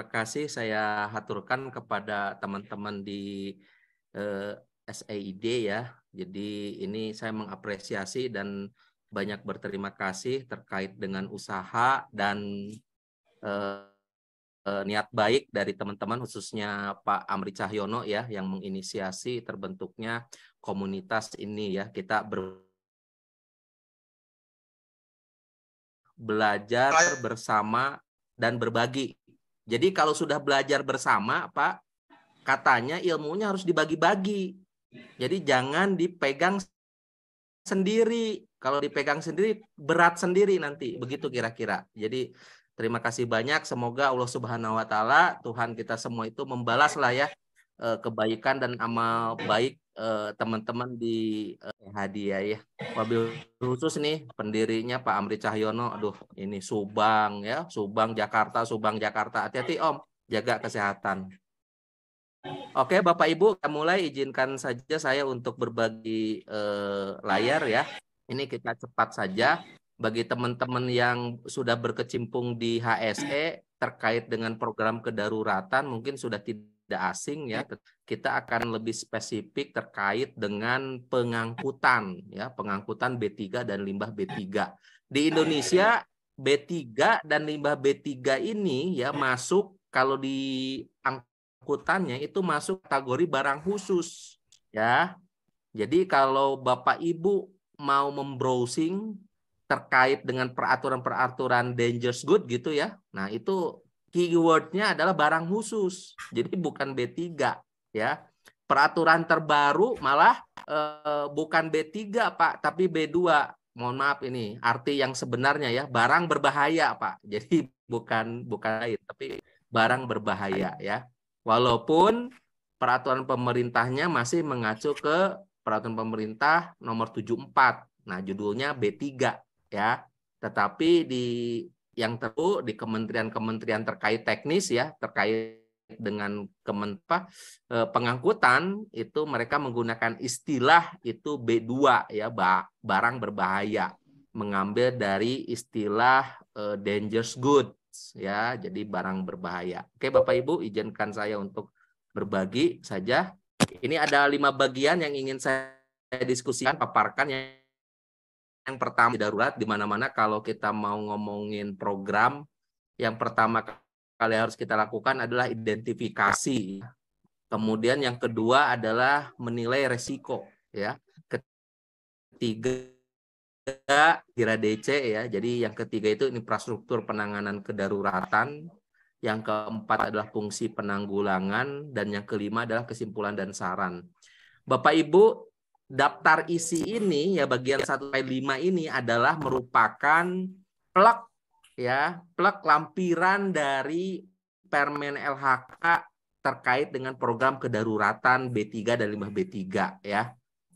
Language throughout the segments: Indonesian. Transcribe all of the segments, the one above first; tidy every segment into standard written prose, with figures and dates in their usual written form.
kasih saya haturkan kepada teman-teman di SAID ya. Jadi ini saya mengapresiasi dan banyak berterima kasih terkait dengan usaha dan niat baik dari teman-teman khususnya Pak Amri Cahyono ya yang menginisiasi terbentuknya komunitas ini ya. Kita belajar bersama dan berbagi. Jadi kalau sudah belajar bersama, Pak, katanya ilmunya harus dibagi-bagi. Jadi jangan dipegang sendiri. Kalau dipegang sendiri, berat sendiri nanti. Begitu kira-kira. Jadi terima kasih banyak. Semoga Allah Subhanahu wa Ta'ala, Tuhan kita semua itu membalaslah ya kebaikan dan amal baik teman-teman di hadiah ya. Wabil khusus nih pendirinya Pak Amri Cahyono. Aduh, ini Subang ya, Subang Jakarta, Subang Jakarta. Hati-hati Om, jaga kesehatan. Oke, Bapak Ibu, kita mulai izinkan saja saya untuk berbagi layar ya. Ini kita cepat saja bagi teman-teman yang sudah berkecimpung di HSE terkait dengan program kedaruratan mungkin sudah tidak asing ya. Kita akan lebih spesifik terkait dengan pengangkutan ya, pengangkutan B3 dan limbah B3. Di Indonesia B3 dan limbah B3 ini ya masuk kalau di angkutannya itu masuk kategori barang khusus ya. Jadi kalau Bapak Ibu mau membrowsing terkait dengan peraturan-peraturan dangerous good gitu ya. Nah, itu keywordnya adalah barang khusus. Jadi bukan B3 ya. Peraturan terbaru malah bukan B3 Pak, tapi B2. Mohon maaf ini arti yang sebenarnya ya, barang berbahaya Pak. Jadi bukan lain, tapi barang berbahaya ya. Walaupun peraturan pemerintahnya masih mengacu ke peraturan pemerintah nomor 74. Nah, judulnya B3 ya. Tetapi di yang di kementerian-kementerian terkait teknis ya, terkait dengan pengangkutan itu mereka menggunakan istilah itu B2 ya, barang berbahaya. Mengambil dari istilah dangerous goods ya, jadi barang berbahaya. Oke, Bapak Ibu, izinkan saya untuk berbagi saja. Ini ada 5 bagian yang ingin saya diskusikan, paparkan. Yang pertama darurat, di mana-mana kalau kita mau ngomongin program, yang pertama kali harus kita lakukan adalah identifikasi. Kemudian yang kedua adalah menilai resiko ya. Ketiga kira DC ya. Jadi yang ketiga itu infrastruktur penanganan kedaruratan. Yang keempat adalah fungsi penanggulangan dan yang kelima adalah kesimpulan dan saran. Bapak Ibu, daftar isi ini ya bagian 1-5 ini adalah merupakan plek ya, plek lampiran dari Permen LHK terkait dengan program kedaruratan B3 dan limbah B3 ya.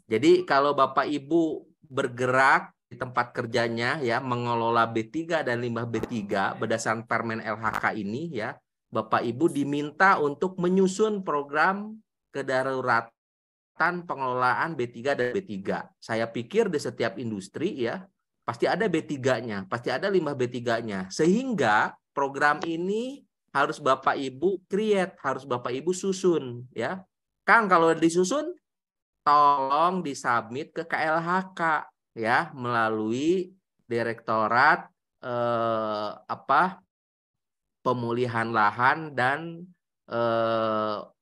Jadi kalau Bapak Ibu bergerak di tempat kerjanya ya mengelola B3 dan limbah B3 berdasarkan Permen LHK ini ya, Bapak Ibu diminta untuk menyusun program kedaruratan pengelolaan B3 dan B3. Saya pikir di setiap industri ya pasti ada B3-nya, pasti ada limbah B3-nya. Sehingga program ini harus Bapak Ibu create, harus Bapak Ibu susun ya. Kang, kalau disusun tolong disubmit ke KLHK ya melalui Direktorat Pemulihan Lahan dan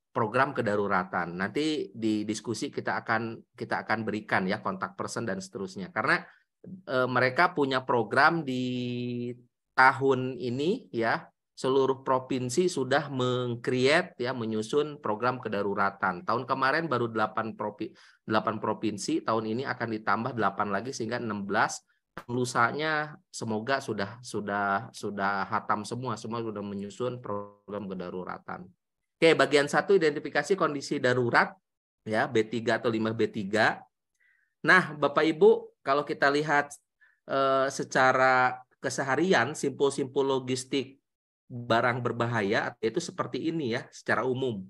program kedaruratan. Nanti di diskusi kita akan berikan ya kontak person dan seterusnya. Karena mereka punya program di tahun ini ya, seluruh provinsi sudah meng-create ya, menyusun program kedaruratan. Tahun kemarin baru 8 provinsi, tahun ini akan ditambah 8 lagi sehingga 16. Lusanya semoga sudah hatam semua sudah menyusun program kedaruratan. Oke, bagian 1 identifikasi kondisi darurat ya, B3 atau limbah B3. Nah, Bapak Ibu, kalau kita lihat secara keseharian simpul-simpul logistik barang berbahaya itu seperti ini ya, secara umum.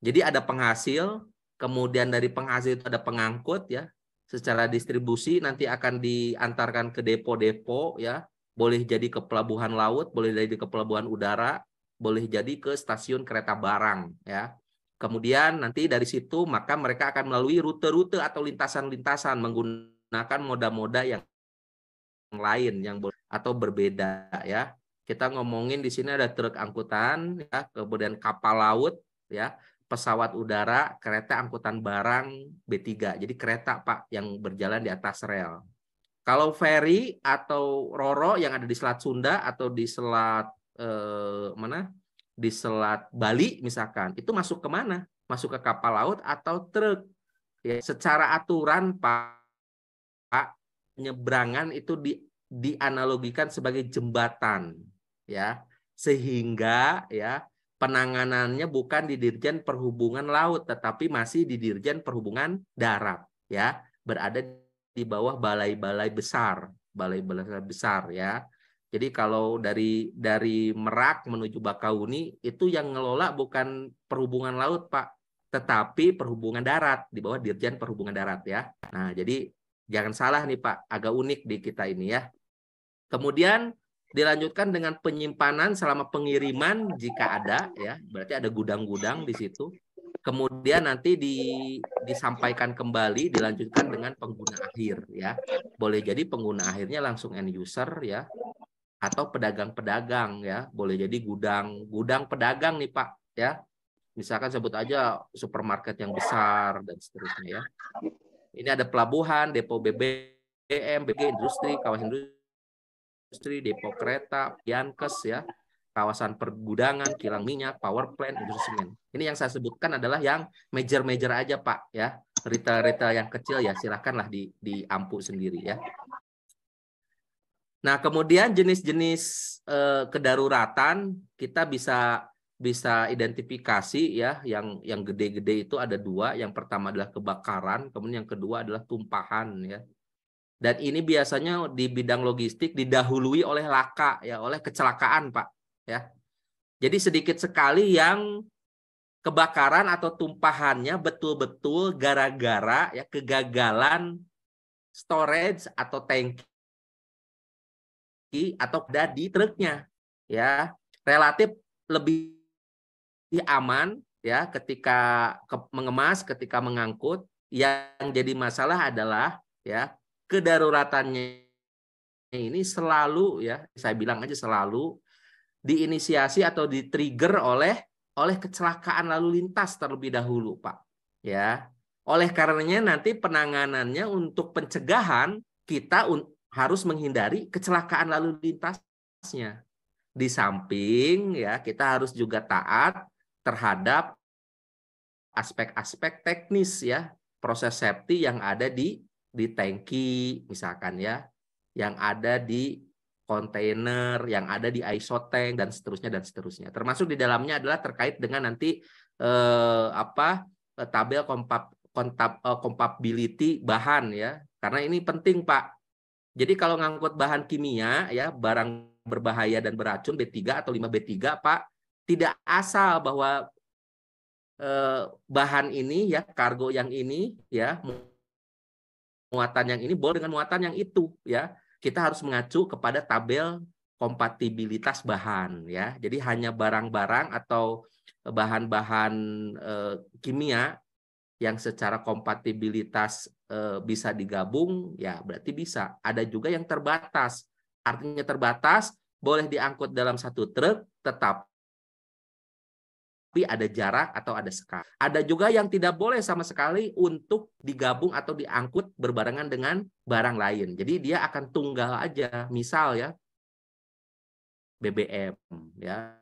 Jadi ada penghasil, kemudian dari penghasil itu ada pengangkut ya. Secara distribusi nanti akan diantarkan ke depo-depo ya. Boleh jadi ke pelabuhan laut, boleh jadi ke pelabuhan udara. boleh jadi ke stasiun kereta barang ya. Kemudian nanti dari situ maka mereka akan melalui rute-rute atau lintasan-lintasan menggunakan moda-moda yang lain yang atau berbeda ya. Kita ngomongin di sini ada truk angkutan ya, kemudian kapal laut ya, pesawat udara, kereta angkutan barang B3. Jadi kereta Pak yang berjalan di atas rel. Kalau ferry atau roro yang ada di Selat Sunda atau di Selat mana? Di Selat Bali misalkan, itu masuk ke mana? Masuk ke kapal laut atau truk. Ya, secara aturan Pak, penyeberangan itu dianalogikan sebagai jembatan ya. Sehingga ya penanganannya bukan di Dirjen Perhubungan Laut tetapi masih di Dirjen Perhubungan Darat ya. Berada di bawah balai-balai besar ya. Jadi kalau dari Merak menuju Bakauni itu yang ngelola bukan perhubungan laut Pak, tetapi perhubungan darat di bawah Dirjen Perhubungan Darat ya. Nah, jadi jangan salah nih Pak, agak unik di kita ini ya. Kemudian dilanjutkan dengan penyimpanan selama pengiriman jika ada ya, berarti ada gudang-gudang di situ. Kemudian nanti disampaikan kembali, dilanjutkan dengan pengguna akhir ya. Boleh jadi pengguna akhirnya langsung end user ya, atau pedagang-pedagang ya. Boleh jadi gudang pedagang nih Pak ya. Misalkan sebut aja supermarket yang besar dan seterusnya ya. Ini ada pelabuhan, depo BBM, BG industri, kawasan industri, depo kereta, Yankes ya, kawasan pergudangan, kilang minyak, power plant, industri semen. Ini yang saya sebutkan adalah yang major-major aja Pak ya. Retail-retail yang kecil ya silakanlah diampu sendiri ya. Nah, kemudian jenis-jenis kedaruratan kita bisa identifikasi ya, yang gede-gede itu ada dua. Yang pertama adalah kebakaran, kemudian yang kedua adalah tumpahan ya. Dan ini biasanya di bidang logistik didahului oleh laka ya, oleh kecelakaan Pak ya. Jadi sedikit sekali yang kebakaran atau tumpahannya betul-betul gara-gara ya kegagalan storage atau tangki atau ada di truknya ya. Relatif lebih aman ya ketika mengemas, ketika mengangkut. Yang jadi masalah adalah ya kedaruratannya ini selalu ya, saya bilang aja selalu diinisiasi atau di-trigger oleh kecelakaan lalu lintas terlebih dahulu, Pak. Ya. Oleh karenanya nanti penanganannya untuk pencegahan kita harus menghindari kecelakaan lalu lintasnya. Di samping ya kita harus juga taat terhadap aspek-aspek teknis ya, proses safety yang ada di tangki misalkan ya, yang ada di kontainer, yang ada di ISO tank dan seterusnya. Termasuk di dalamnya adalah terkait dengan nanti tabel compatibility bahan ya. Karena ini penting Pak. Jadi kalau ngangkut bahan kimia ya, barang berbahaya dan beracun B3 atau 5B3 Pak, tidak asal bahwa bahan ini ya, kargo yang ini ya, muatan yang ini boleh dengan muatan yang itu ya. Kita harus mengacu kepada tabel kompatibilitas bahan ya. Jadi hanya barang-barang atau bahan-bahan kimia yang secara kompatibilitas bisa digabung ya berarti bisa. Ada juga yang terbatas. Artinya terbatas boleh diangkut dalam satu truk tetap tapi ada jarak atau ada sekat. Ada juga yang tidak boleh sama sekali untuk digabung atau diangkut berbarengan dengan barang lain. Jadi dia akan tunggal aja. Misal ya BBM ya.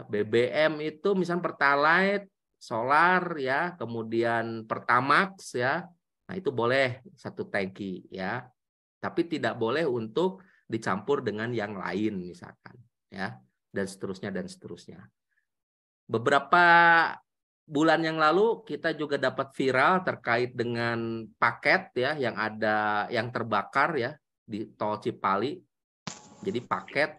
BBM itu misal Pertalite, solar ya, kemudian Pertamax ya. Nah, itu boleh satu tangki ya. Tapi tidak boleh untuk dicampur dengan yang lain misalkan ya. Dan seterusnya. Beberapa bulan yang lalu kita juga dapat viral terkait dengan paket ya yang terbakar ya di Tol Cipali. Jadi paket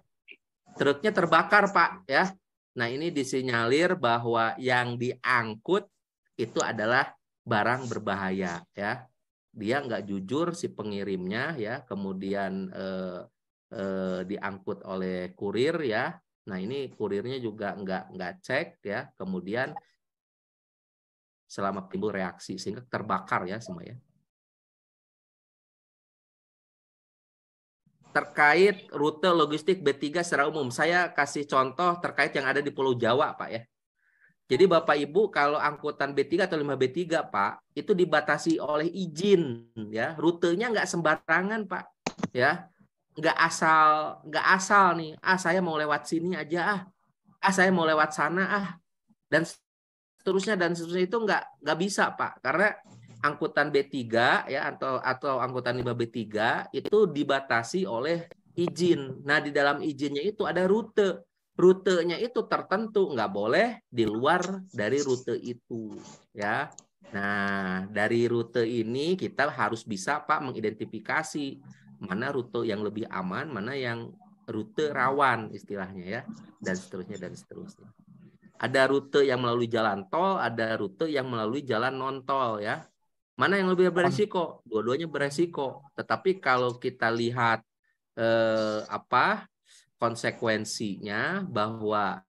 truknya terbakar Pak ya. Nah, ini disinyalir bahwa yang diangkut itu adalah barang berbahaya ya. Dia nggak jujur si pengirimnya ya, kemudian diangkut oleh kurir ya. Nah, ini kurirnya juga nggak cek ya. Kemudian selama timbul reaksi sehingga terbakar ya semua ya. Terkait rute logistik B3 secara umum, saya kasih contoh terkait yang ada di Pulau Jawa, Pak ya. Jadi Bapak Ibu kalau angkutan B3 atau 5B3, Pak, itu dibatasi oleh izin ya. Rutenya nggak sembarangan, Pak. Ya. Nggak asal nih. Saya mau lewat sini aja saya mau lewat sana dan seterusnya itu nggak bisa, Pak, karena angkutan B3 ya atau angkutan 5B3 itu dibatasi oleh izin. Nah, di dalam izinnya itu ada rute. Rutenya itu tertentu, nggak boleh di luar dari rute itu ya. Nah, dari rute ini kita harus bisa, Pak, mengidentifikasi mana rute yang lebih aman, mana yang rute rawan istilahnya ya, dan seterusnya dan seterusnya. Ada rute yang melalui jalan tol, ada rute yang melalui jalan non-tol ya. Mana yang lebih beresiko? Dua-duanya beresiko. Tetapi kalau kita lihat konsekuensinya bahwa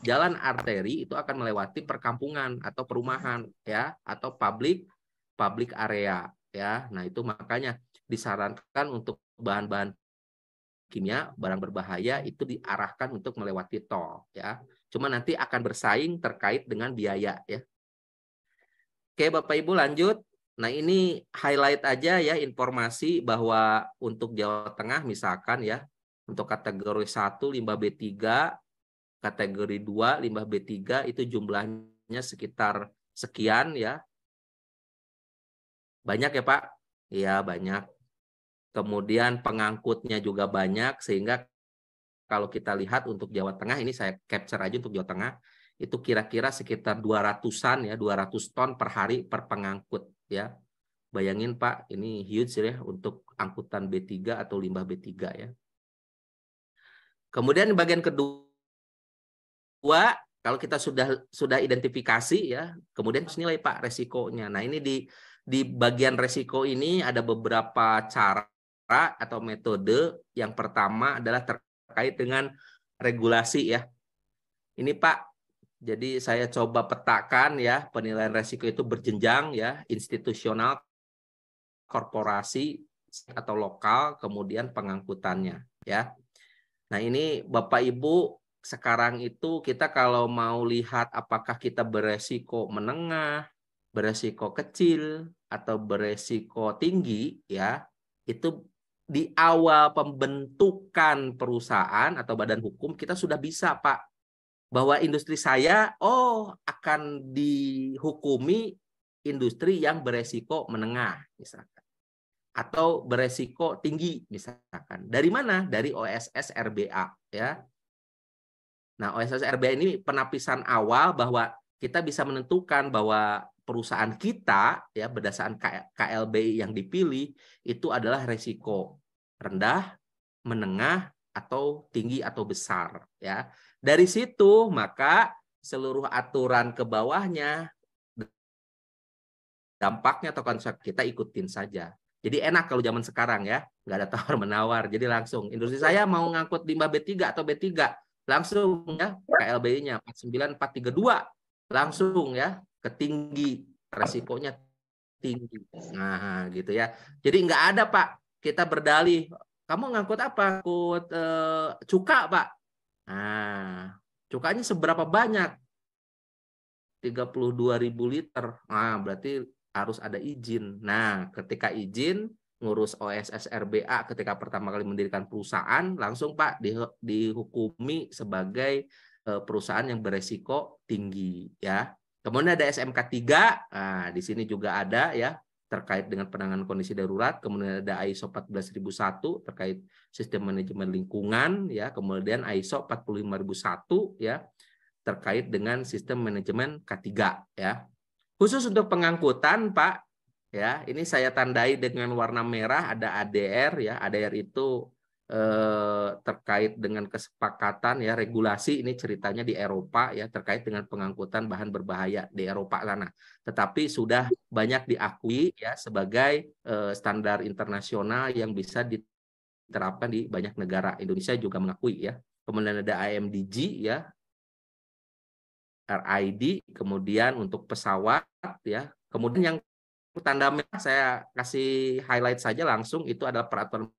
jalan arteri itu akan melewati perkampungan atau perumahan ya, atau public area ya. Nah, itu makanya disarankan untuk bahan-bahan kimia, barang berbahaya itu diarahkan untuk melewati tol ya. Cuma nanti akan bersaing terkait dengan biaya ya. Oke, Bapak Ibu lanjut. Nah, ini highlight aja ya informasi bahwa untuk Jawa Tengah misalkan ya, untuk kategori 1 limbah B3, kategori 2 limbah B3 itu jumlahnya sekitar sekian ya. Banyak ya, Pak? Iya, banyak. Kemudian pengangkutnya juga banyak sehingga kalau kita lihat untuk Jawa Tengah, ini saya capture aja untuk Jawa Tengah, itu kira-kira sekitar 200-an ya, 200 ton per hari per pengangkut ya. Bayangin, Pak, ini huge ya untuk angkutan B3 atau limbah B3 ya. Kemudian bagian kedua, kalau kita sudah identifikasi ya, kemudian nilai, Pak, resikonya. Nah, ini di bagian resiko ini ada beberapa cara atau metode. Yang pertama adalah terkait dengan regulasi ya. Ini, Pak, jadi saya coba petakan ya, penilaian resiko itu berjenjang ya, institusional, korporasi atau lokal, kemudian pengangkutannya ya. Nah, ini Bapak Ibu sekarang itu kita kalau mau lihat apakah kita beresiko menengah, beresiko kecil atau beresiko tinggi ya, itu di awal pembentukan perusahaan atau badan hukum kita sudah bisa, Pak, bahwa industri saya akan dihukumi industri yang beresiko menengah misalkan atau beresiko tinggi misalkan. Dari mana? Dari OSS RBA ya. Nah, OSS RBA ini penapisan awal bahwa kita bisa menentukan bahwa perusahaan kita ya berdasarkan KLBI yang dipilih itu adalah resiko rendah, menengah, atau tinggi atau besar ya. Dari situ maka seluruh aturan ke bawahnya dampaknya atau konsep kita ikutin saja. Jadi enak kalau zaman sekarang ya, nggak ada tawar-menawar. Jadi langsung, industri saya mau ngangkut limbah B3 atau B3, langsung ya KLBI-nya 49432, langsung ya ke tinggi, resikonya tinggi. Nah gitu ya. Jadi nggak ada, Pak, kita berdalih, kamu ngangkut apa? Ngangkut cuka, Pak. Nah, cukanya seberapa banyak? 32.000 liter. Nah, berarti harus ada izin. Nah, ketika izin, ngurus OSS RBA ketika pertama kali mendirikan perusahaan, langsung, Pak, dihukumi sebagai perusahaan yang beresiko tinggi. Ya. Kemudian ada SMK 3, nah, di sini juga ada ya, terkait dengan penanganan kondisi darurat. Kemudian ada ISO 14001 terkait sistem manajemen lingkungan, ya. Kemudian ISO 45001 ya, terkait dengan sistem manajemen K3 ya. Khusus untuk pengangkutan, Pak, ya, ini saya tandai dengan warna merah, ada ADR ya. ADR itu terkait dengan kesepakatan ya, regulasi, ini ceritanya di Eropa ya, terkait dengan pengangkutan bahan berbahaya di Eropa sana. Tetapi sudah banyak diakui ya sebagai standar internasional yang bisa diterapkan di banyak negara. Indonesia juga mengakui ya. kemudian ada IMDG ya, RID, kemudian untuk pesawat ya. Kemudian yang tanda merah saya kasih highlight saja langsung, itu adalah peraturan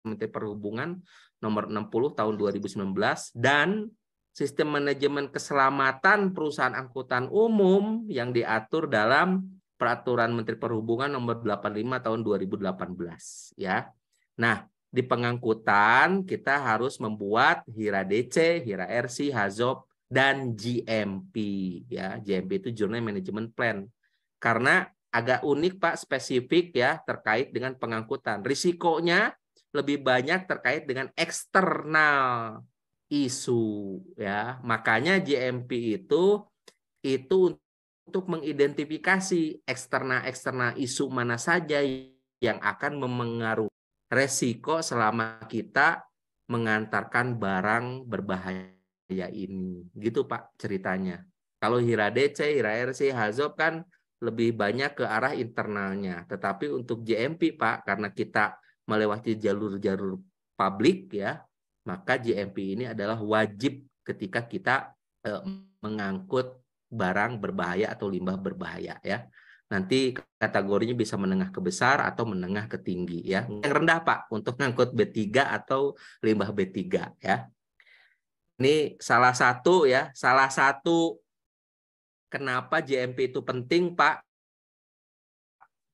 Menteri Perhubungan nomor 60 tahun 2019 dan sistem manajemen keselamatan perusahaan angkutan umum yang diatur dalam peraturan Menteri Perhubungan nomor 85 tahun 2018 ya. Nah, di pengangkutan kita harus membuat HIRA DC, HIRA RC, HAZOP dan GMP ya. GMP itu Journal Management Plan. Karena agak unik Pak, spesifik ya terkait dengan pengangkutan. Risikonya lebih banyak terkait dengan eksternal isu ya. Makanya GMP itu untuk mengidentifikasi eksternal isu mana saja yang akan memengaruhi resiko selama kita mengantarkan barang berbahaya ini. Gitu Pak ceritanya. Kalau HIRA DC, HIRA RC, HAZOP kan lebih banyak ke arah internalnya. Tetapi untuk GMP Pak, karena kita melewati jalur-jalur publik ya, maka GMP ini adalah wajib ketika kita mengangkut barang berbahaya atau limbah berbahaya ya. Nanti kategorinya bisa menengah ke besar atau menengah ke tinggi ya. Yang rendah Pak untuk ngangkut B3 atau limbah B3 ya. Ini salah satu kenapa GMP itu penting Pak.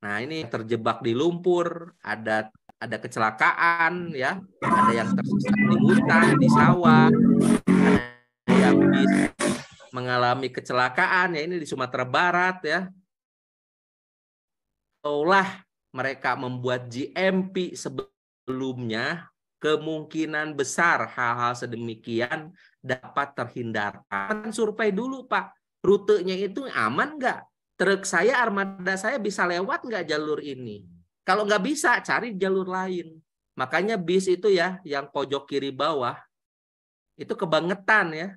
Nah, ini terjebak di lumpur, ada kecelakaan ya, ada yang tersesat di hutan, di sawah, ada yang mengalami kecelakaan ya, ini di Sumatera Barat ya. Seolah mereka membuat GMP sebelumnya, kemungkinan besar hal-hal sedemikian dapat terhindarkan. Survei dulu Pak, rutenya itu aman nggak? Truk saya, armada saya bisa lewat nggak jalur ini? Kalau nggak bisa, cari jalur lain. Makanya bis itu ya, yang pojok kiri bawah, itu kebangetan ya.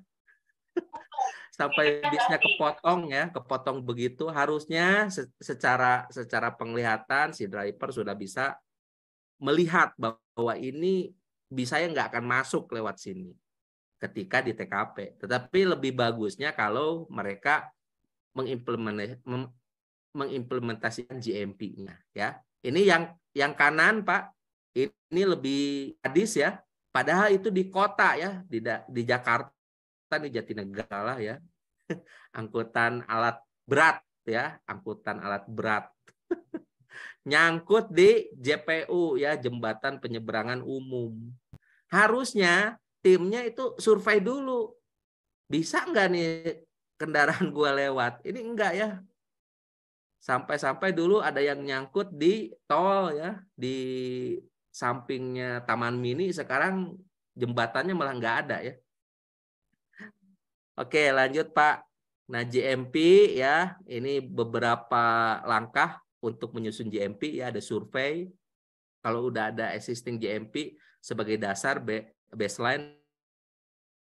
Sampai bisnya kepotong begitu. Harusnya secara penglihatan si driver sudah bisa melihat bahwa ini bisanya nggak akan masuk lewat sini ketika di TKP. Tetapi lebih bagusnya kalau mereka mengimplementasikan GMP-nya ya. Ini yang kanan Pak, ini lebih hadis ya. Padahal itu di kota ya, di Jakarta, di Jatinegara ya. Angkutan alat berat ya, angkutan alat berat. Nyangkut di JPU ya, jembatan penyeberangan umum. Harusnya timnya itu survei dulu. Bisa nggak nih kendaraan gua lewat? Ini enggak ya. Sampai-sampai dulu ada yang nyangkut di tol ya, di sampingnya Taman Mini, sekarang jembatannya malah nggak ada ya. Oke, lanjut Pak. Nah, GMP ya, ini beberapa langkah untuk menyusun GMP ya, ada survei. Kalau udah ada existing GMP sebagai dasar baseline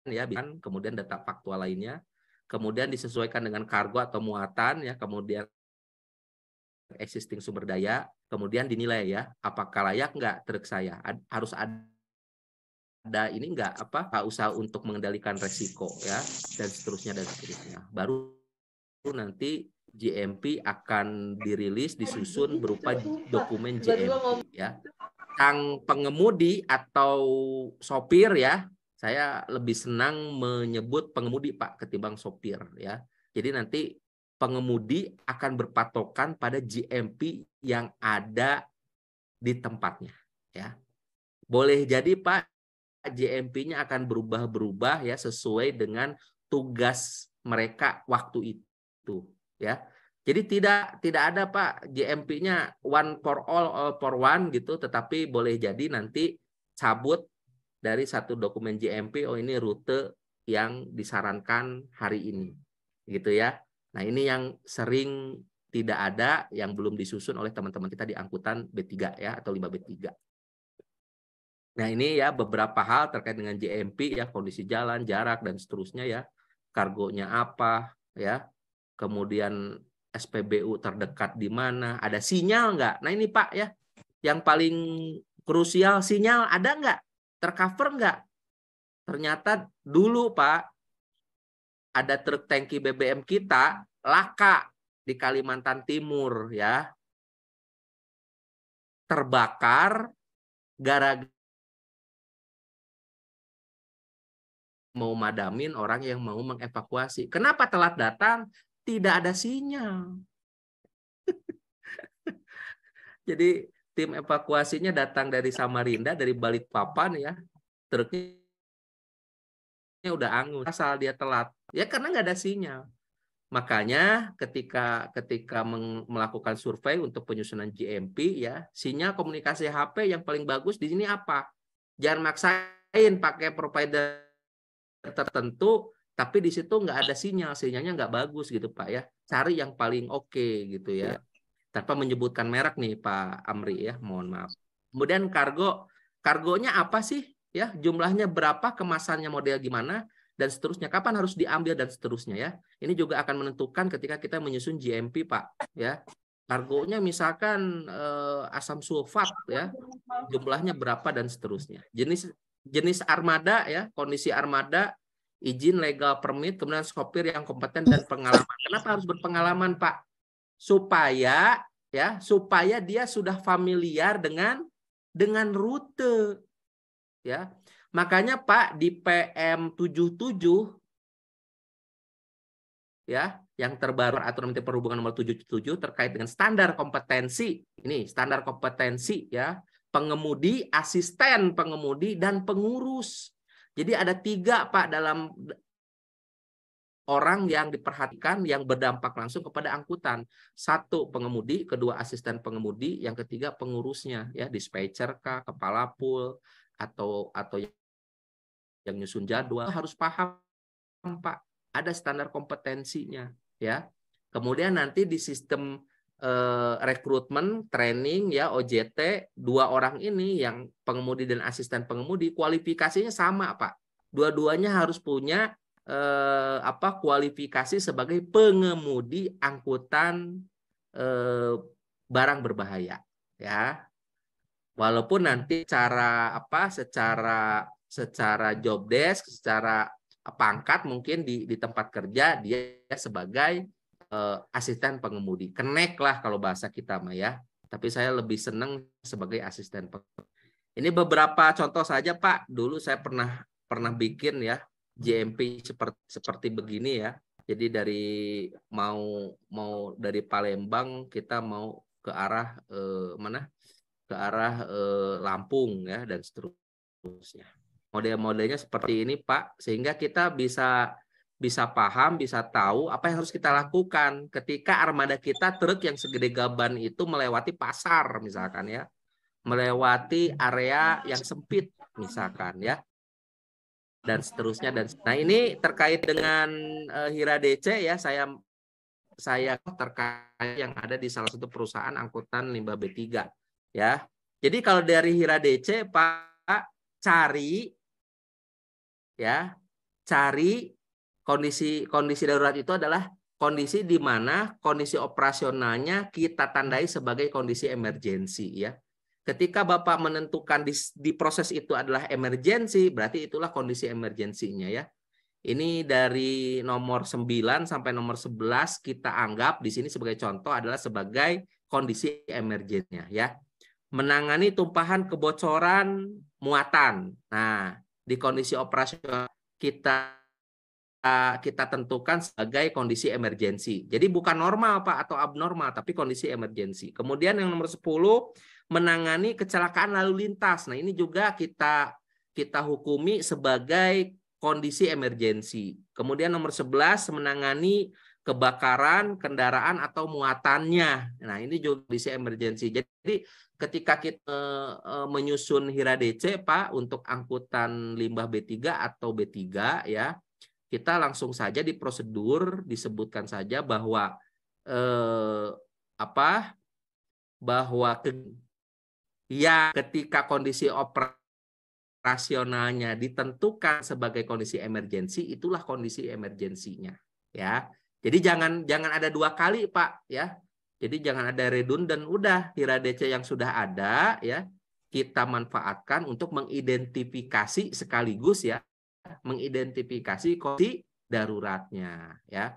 ya, kemudian data faktual lainnya, kemudian disesuaikan dengan kargo atau muatan ya, kemudian existing sumber daya, kemudian dinilai ya, apakah layak nggak truk saya, harus ada ini nggak usaha untuk mengendalikan resiko ya, dan seterusnya. Baru nanti GMP akan dirilis, disusun berupa dokumen GMP ya. Sang pengemudi atau sopir ya, saya lebih senang menyebut pengemudi Pak ketimbang sopir ya. Jadi nanti pengemudi akan berpatokan pada GMP yang ada di tempatnya ya. Boleh jadi Pak, GMP-nya akan berubah-berubah ya sesuai dengan tugas mereka waktu itu ya. Jadi tidak ada Pak GMP-nya one for all for one gitu, tetapi boleh jadi nanti cabut dari satu dokumen GMP, oh ini rute yang disarankan hari ini gitu ya. Nah, ini yang sering tidak ada, yang belum disusun oleh teman-teman kita di angkutan B3 ya, atau limbah B3. Nah, ini ya beberapa hal terkait dengan GMP ya, kondisi jalan, jarak, dan seterusnya ya. Kargonya apa ya, kemudian SPBU terdekat di mana, ada sinyal nggak? Nah ini Pak ya, yang paling krusial, sinyal ada nggak? Tercover nggak? Ternyata dulu Pak, ada truk tangki BBM kita laka di Kalimantan Timur ya. Terbakar gara-gara mau madamin orang yang mau mengevakuasi. Kenapa telat datang? Tidak ada sinyal. Jadi tim evakuasinya datang dari Samarinda, dari Balikpapan ya. Truknya udah angus, asal dia telat. Ya karena nggak ada sinyal. Makanya ketika melakukan survei untuk penyusunan GMP ya, sinyal komunikasi HP yang paling bagus di sini apa? Jangan maksain pakai provider tertentu, tapi di situ nggak ada sinyal, sinyalnya nggak bagus gitu Pak ya. Cari yang paling oke gitu ya. Tanpa menyebutkan merek nih Pak Amri ya, mohon maaf. Kemudian kargonya apa sih? Ya, jumlahnya berapa, kemasannya model gimana, dan seterusnya. Kapan harus diambil dan seterusnya ya. Ini juga akan menentukan ketika kita menyusun GMP Pak ya. Kargonya misalkan asam sulfat ya, jumlahnya berapa dan seterusnya. Jenis armada ya, kondisi armada, izin legal permit, kemudian sopir yang kompeten dan pengalaman. Kenapa harus berpengalaman Pak? Supaya dia sudah familiar dengan rute ya. Makanya Pak di PM 77 ya, yang terbaru Aturan Menteri Perhubungan nomor 77 terkait dengan standar kompetensi. Ini standar kompetensi ya, pengemudi, asisten pengemudi, dan pengurus. Jadi ada 3 Pak dalam orang yang diperhatikan yang berdampak langsung kepada angkutan. 1 pengemudi, 2 asisten pengemudi, yang 3 pengurusnya ya, dispatcher kah, kepala pool atau yang nyusun jadwal harus paham Pak. Ada standar kompetensinya ya. Kemudian nanti di sistem rekrutmen, training ya, OJT, 2 orang ini yang pengemudi dan asisten pengemudi kualifikasinya sama Pak. Dua-duanya harus punya kualifikasi sebagai pengemudi angkutan barang berbahaya ya. Walaupun nanti secara job desk, secara pangkat mungkin di tempat kerja dia sebagai asisten pengemudi. Kenek lah kalau bahasa kita mah ya. Tapi saya lebih senang sebagai asisten pengemudi. Ini beberapa contoh saja Pak. Dulu saya pernah bikin ya GMP seperti begini ya. Jadi mau dari Palembang kita mau ke arah mana? Ke arah Lampung ya dan seterusnya. Model-modelnya seperti ini Pak, sehingga kita bisa paham, bisa tahu apa yang harus kita lakukan ketika armada kita truk yang segede gaban itu melewati pasar misalkan ya, melewati area yang sempit misalkan ya, dan seterusnya. Nah ini terkait dengan Hira DC ya, saya terkait yang ada di salah satu perusahaan angkutan limbah B3 ya. Jadi kalau dari Hira DC Pak, cari kondisi darurat itu adalah kondisi di mana kondisi operasionalnya kita tandai sebagai kondisi emergensi ya. Ketika Bapak menentukan di proses itu adalah emergensi, berarti itulah kondisi emergensinya ya. Ini dari nomor 9 sampai nomor 11 kita anggap di sini sebagai contoh adalah sebagai kondisi emergensinya ya. Menangani tumpahan kebocoran muatan. Nah, di kondisi operasional kita tentukan sebagai kondisi emergensi. Jadi bukan normal Pak atau abnormal, tapi kondisi emergensi. Kemudian yang nomor 10 menangani kecelakaan lalu lintas. Nah, ini juga kita hukumi sebagai kondisi emergensi. Kemudian nomor 11 menangani kebakaran kendaraan atau muatannya. Nah, ini juga kondisi emergensi. Jadi ketika kita menyusun Hira DC Pak untuk angkutan limbah B3 atau B3 ya, kita langsung saja di prosedur disebutkan saja bahwa ketika kondisi operasionalnya ditentukan sebagai kondisi emergensi, itulah kondisi emergensinya ya. Jadi jangan ada 2 kali Pak ya. Jadi jangan ada redundant, udah Hira DC yang sudah ada ya kita manfaatkan untuk mengidentifikasi sekaligus ya mengidentifikasi kondisi daruratnya ya.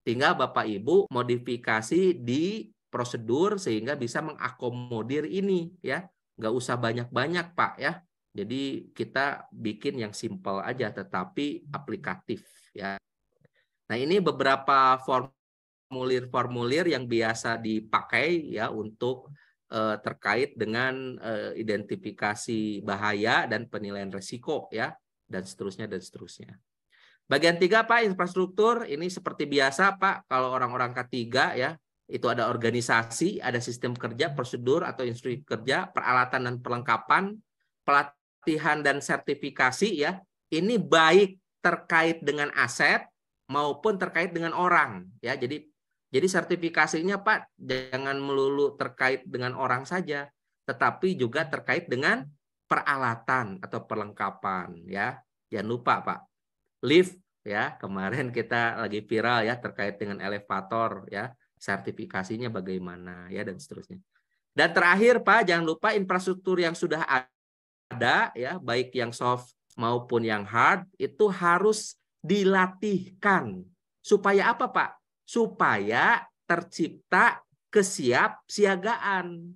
Tinggal Bapak Ibu modifikasi di prosedur sehingga bisa mengakomodir ini ya. Nggak usah banyak-banyak Pak ya. Jadi kita bikin yang simple aja tetapi aplikatif ya. Nah, ini beberapa formulir-formulir yang biasa dipakai ya untuk terkait dengan identifikasi bahaya dan penilaian risiko ya, dan seterusnya dan seterusnya. Bagian 3 Pak, infrastruktur. Ini seperti biasa Pak, kalau orang-orang K3 ya, itu ada organisasi, ada sistem kerja, prosedur atau instruksi kerja, peralatan dan perlengkapan, pelatihan dan sertifikasi ya. Ini baik terkait dengan aset maupun terkait dengan orang ya. Jadi sertifikasinya Pak jangan melulu terkait dengan orang saja, tetapi juga terkait dengan peralatan atau perlengkapan ya. Jangan lupa Pak. Lift ya, kemarin kita lagi viral ya terkait dengan elevator ya, sertifikasinya bagaimana ya dan seterusnya. Dan terakhir Pak, jangan lupa infrastruktur yang sudah ada ya, baik yang soft maupun yang hard itu harus dilatihkan. Supaya apa Pak? Supaya tercipta kesiapsiagaan.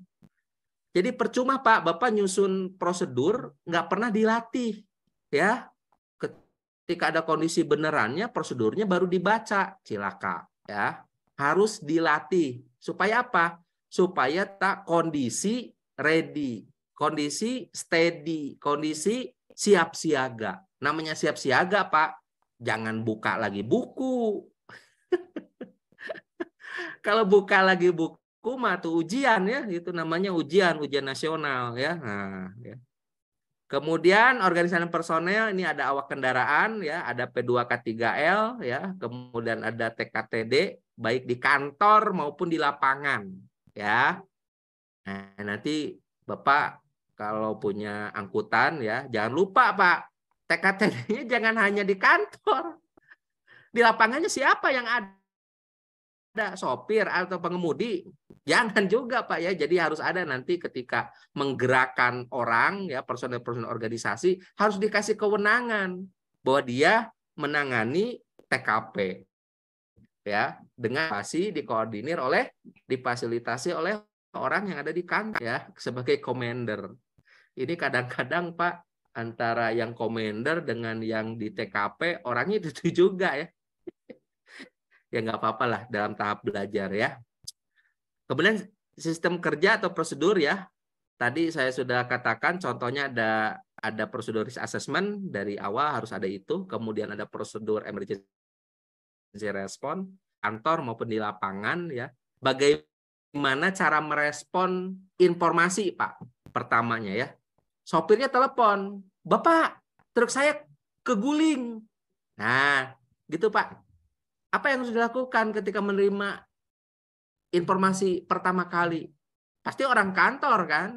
Jadi percuma Pak, Bapak nyusun prosedur nggak pernah dilatih ya. Ketika ada kondisi benerannya, prosedurnya baru dibaca, cilaka ya. Harus dilatih. Supaya apa? Supaya tak kondisi ready, kondisi steady, kondisi siap siaga. Namanya siap siaga, Pak. Jangan buka lagi buku. Kalau buka lagi buku mah tuh ujian ya, itu namanya ujian nasional ya. Nah, ya. Kemudian organisasi personel ini ada awak kendaraan ya, ada P2K3L ya, kemudian ada TKTD baik di kantor maupun di lapangan ya. Nah, nanti Bapak kalau punya angkutan ya, jangan lupa Pak, TKTD-nya jangan hanya di kantor. Di lapangannya siapa yang ada? Sopir atau pengemudi? Jangan juga Pak ya. Jadi harus ada nanti ketika menggerakkan orang ya, personel-personel organisasi harus dikasih kewenangan bahwa dia menangani TKP ya, dengan pasti difasilitasi oleh orang yang ada di kantor ya sebagai commander. Ini kadang-kadang Pak antara yang commander dengan yang di TKP orangnya itu juga ya. Ya nggak apa-apa lah dalam tahap belajar ya. Kemudian sistem kerja atau prosedur ya. Tadi saya sudah katakan contohnya ada prosedur risk assessment dari awal harus ada itu. Kemudian ada prosedur emergency response kantor maupun di lapangan ya. Bagaimana cara merespon informasi Pak? Pertamanya ya. Sopirnya telepon, "Bapak, truk saya keguling." Nah, gitu Pak. Apa yang harus dilakukan ketika menerima informasi pertama kali? Pasti orang kantor kan,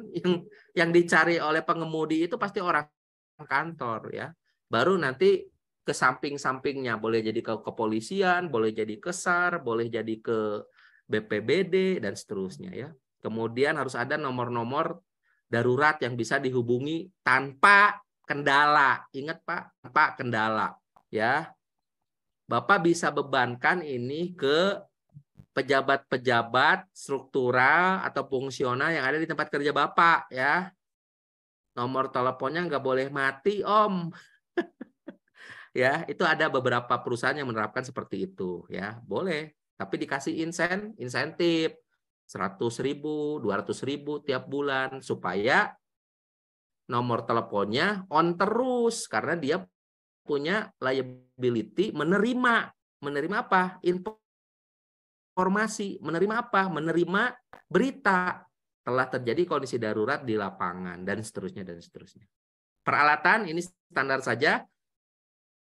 yang dicari oleh pengemudi itu pasti orang kantor ya. Baru nanti ke samping-sampingnya, boleh jadi ke kepolisian, boleh jadi ke SAR, boleh jadi ke BPBD dan seterusnya ya. Kemudian harus ada nomor-nomor darurat yang bisa dihubungi tanpa kendala. Ingat Pak, tanpa kendala ya. Bapak bisa bebankan ini ke pejabat-pejabat struktural atau fungsional yang ada di tempat kerja Bapak ya. Nomor teleponnya nggak boleh mati Om. Ya, itu ada beberapa perusahaan yang menerapkan seperti itu ya. Boleh, tapi dikasih insentif 100.000, 200.000 tiap bulan supaya nomor teleponnya on terus karena dia punya liability menerima apa? Informasi, menerima apa? Menerima berita telah terjadi kondisi darurat di lapangan dan seterusnya dan seterusnya. Peralatan ini standar saja.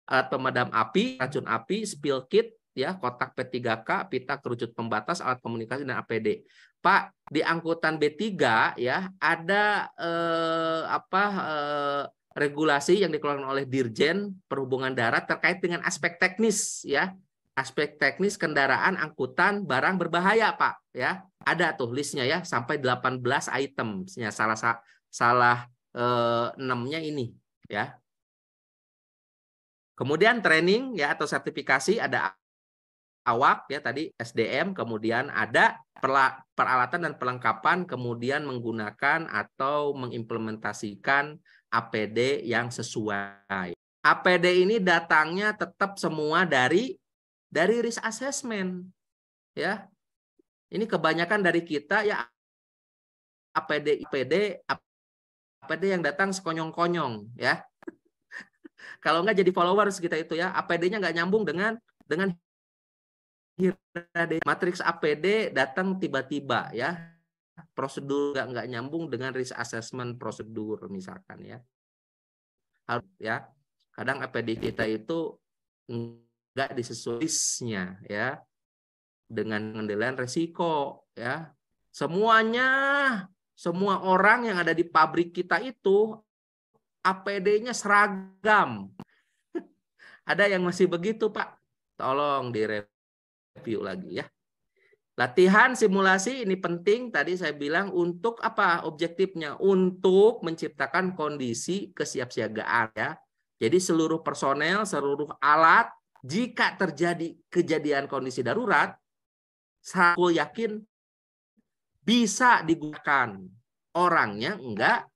Alat pemadam api, racun api, spill kit, ya, kotak P3K, pita kerucut pembatas, alat komunikasi dan APD. Pak, di angkutan B3 ya ada regulasi yang dikeluarkan oleh Dirjen Perhubungan Darat terkait dengan aspek teknis ya. Aspek teknis kendaraan angkutan barang berbahaya, Pak, ya. Ada tuh listnya ya, sampai 18 itemnya. Salah 6-nya ini ya. Kemudian training ya atau sertifikasi, ada awak ya tadi SDM, kemudian ada peralatan dan perlengkapan, kemudian menggunakan atau mengimplementasikan APD yang sesuai. APD ini datangnya tetap semua dari risk assessment ya. Ini kebanyakan dari kita ya APD yang datang sekonyong-konyong ya. Kalau nggak jadi followers kita itu ya, APD-nya nggak nyambung dengan matriks APD datang tiba-tiba ya, prosedur nggak nyambung dengan risk assessment prosedur misalkan ya. Harus ya, kadang APD kita itu nggak disesuaikan ya dengan pengendalian resiko ya. Semua orang yang ada di pabrik kita itu APD-nya seragam. Ada yang masih begitu, Pak? Tolong direview lagi ya. Latihan simulasi ini penting, tadi saya bilang untuk apa objektifnya? Untuk menciptakan kondisi kesiapsiagaan ya. Jadi seluruh personel, seluruh alat, jika terjadi kejadian kondisi darurat, saya yakin bisa digunakan. Orangnya enggak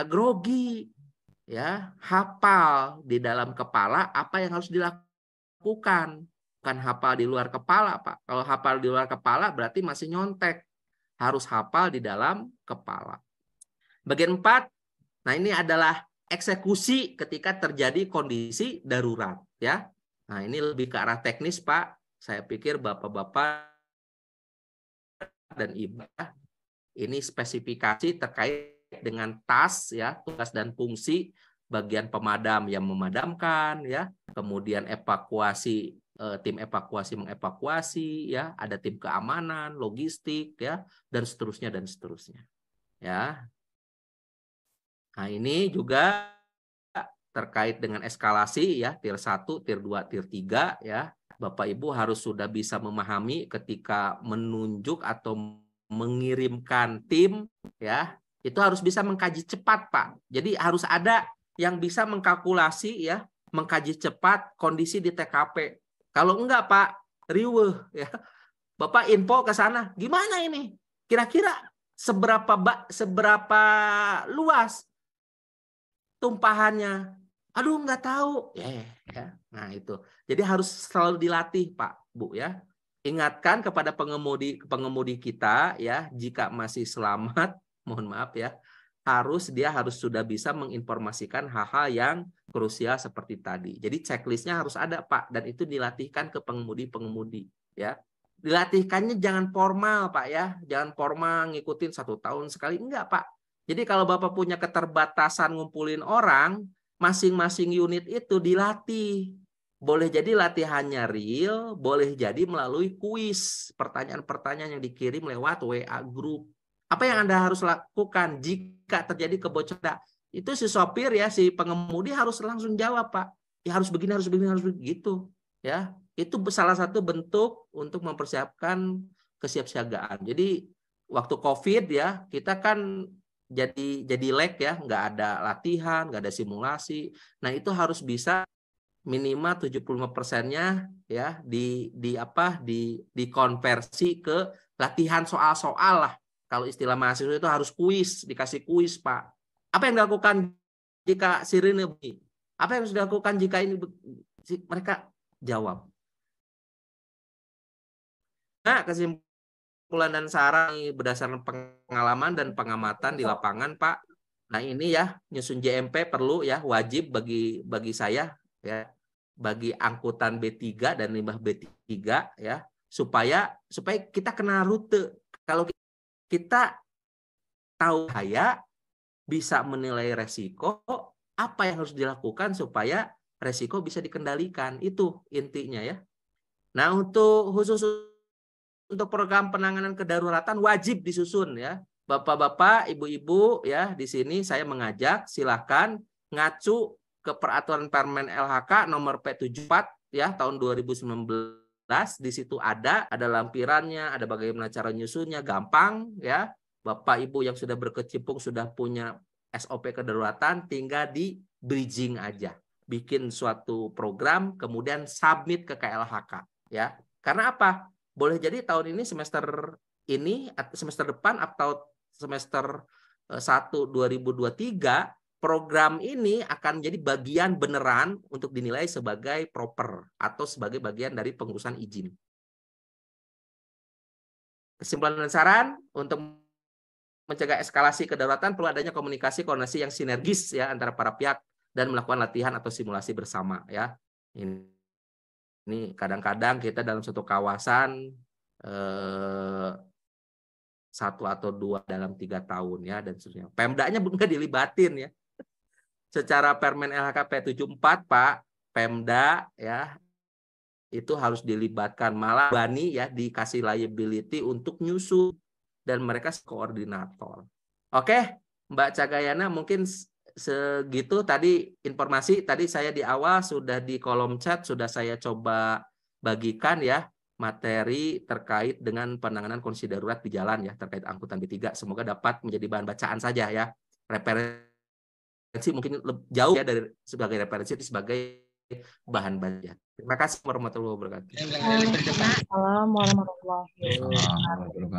grogi ya, hafal di dalam kepala apa yang harus dilakukan. Bukan hafal di luar kepala, Pak. Kalau hafal di luar kepala berarti masih nyontek. Harus hafal di dalam kepala. Bagian 4, nah ini adalah eksekusi ketika terjadi kondisi darurat. Ya. Nah ini lebih ke arah teknis, Pak. Saya pikir Bapak-Bapak dan Ibu, ini spesifikasi terkait dengan tugas dan fungsi bagian pemadam yang memadamkan, ya, kemudian evakuasi, tim evakuasi mengevakuasi, ya, ada tim keamanan, logistik, ya, dan seterusnya ya. Nah ini juga terkait dengan eskalasi, ya, tier 1, tier 2, tier 3, ya. Bapak Ibu harus sudah bisa memahami ketika menunjuk atau mengirimkan tim, ya, itu harus bisa mengkaji cepat, Pak. Jadi harus ada yang bisa mengkalkulasi, ya, mengkaji cepat kondisi di TKP. Kalau enggak, Pak, riweuh, ya. Bapak info ke sana, gimana ini? Kira-kira seberapa luas tumpahannya? Aduh, nggak tahu. Ya. Nah, itu. Jadi harus selalu dilatih, Pak, Bu, ya. Ingatkan kepada pengemudi kita, ya, jika masih selamat, mohon maaf ya, dia harus sudah bisa menginformasikan hal-hal yang krusial seperti tadi. Jadi checklistnya harus ada, Pak, dan itu dilatihkan ke pengemudi-pengemudi, ya. Dilatihkannya jangan formal, Pak, ya. Jangan formal ngikutin 1 tahun sekali, enggak, Pak. Jadi kalau Bapak punya keterbatasan ngumpulin orang, masing-masing unit itu dilatih. Boleh jadi latihannya real, boleh jadi melalui kuis, pertanyaan-pertanyaan yang dikirim lewat WA group. Apa yang Anda harus lakukan jika terjadi kebocoran? Itu si sopir, ya, si pengemudi harus langsung jawab, Pak. Ya harus begini, harus begitu, ya. Itu salah satu bentuk untuk mempersiapkan kesiapsiagaan. Jadi waktu COVID, ya, kita kan jadi lag, ya, nggak ada latihan, nggak ada simulasi. Nah itu harus bisa minimal 75%-nya ya dikonversi ke latihan soal-soal lah. Kalau istilah mahasiswa itu harus kuis, dikasih kuis, Pak. Apa yang dilakukan jika sirine bunyi? Apa yang harus dilakukan jika ini? Mereka jawab. Nah, kesimpulan dan saran berdasarkan pengalaman dan pengamatan di lapangan, Pak. Nah ini ya, nyusun JMP perlu, ya, wajib bagi saya, ya, bagi angkutan B3 dan limbah B3, ya, supaya kita kenal rute. Kalau kita tahu bisa menilai resiko, apa yang harus dilakukan supaya resiko bisa dikendalikan. Itu intinya, ya. Nah, khusus untuk program penanganan kedaruratan wajib disusun, ya. Bapak-bapak, ibu-ibu, ya, di sini saya mengajak silahkan ngacu ke peraturan Permen LHK nomor P74, ya, tahun 2019. Di situ ada lampirannya, ada bagaimana cara nyusunnya, gampang, ya. Bapak Ibu yang sudah berkecimpung sudah punya SOP kedaruratan, tinggal di bridging aja. bikin suatu program, kemudian submit ke KLHK, ya. Karena apa? Boleh jadi tahun ini semester ini, semester depan atau semester 1 2023, program ini akan jadi bagian beneran untuk dinilai sebagai proper atau sebagai bagian dari pengurusan izin. Kesimpulan dan saran untuk mencegah eskalasi kedaruratan perlu adanya komunikasi koordinasi yang sinergis ya antara para pihak dan melakukan latihan atau simulasi bersama ya. Ini kadang-kadang kita dalam satu kawasan 1 atau 2 dalam 3 tahun ya dan seterusnya. Pemdanya nggak dilibatin ya. Secara Permen LHKP 74 Pak, Pemda ya itu harus dilibatkan, malah Bani ya dikasih liability untuk nyusun dan mereka koordinator. Oke, Mbak Cagayana mungkin segitu tadi informasi. Tadi saya di awal sudah di kolom chat sudah saya coba bagikan ya materi terkait dengan penanganan kondisi darurat di jalan ya terkait angkutan B3. Semoga dapat menjadi bahan bacaan saja ya. Referensi mungkin jauh ya dari sebagai referensi sebagai bahan baca. Terima kasih warahmatullahi wabarakatuh. Waalaikumsalam warahmatullahi wabarakatuh.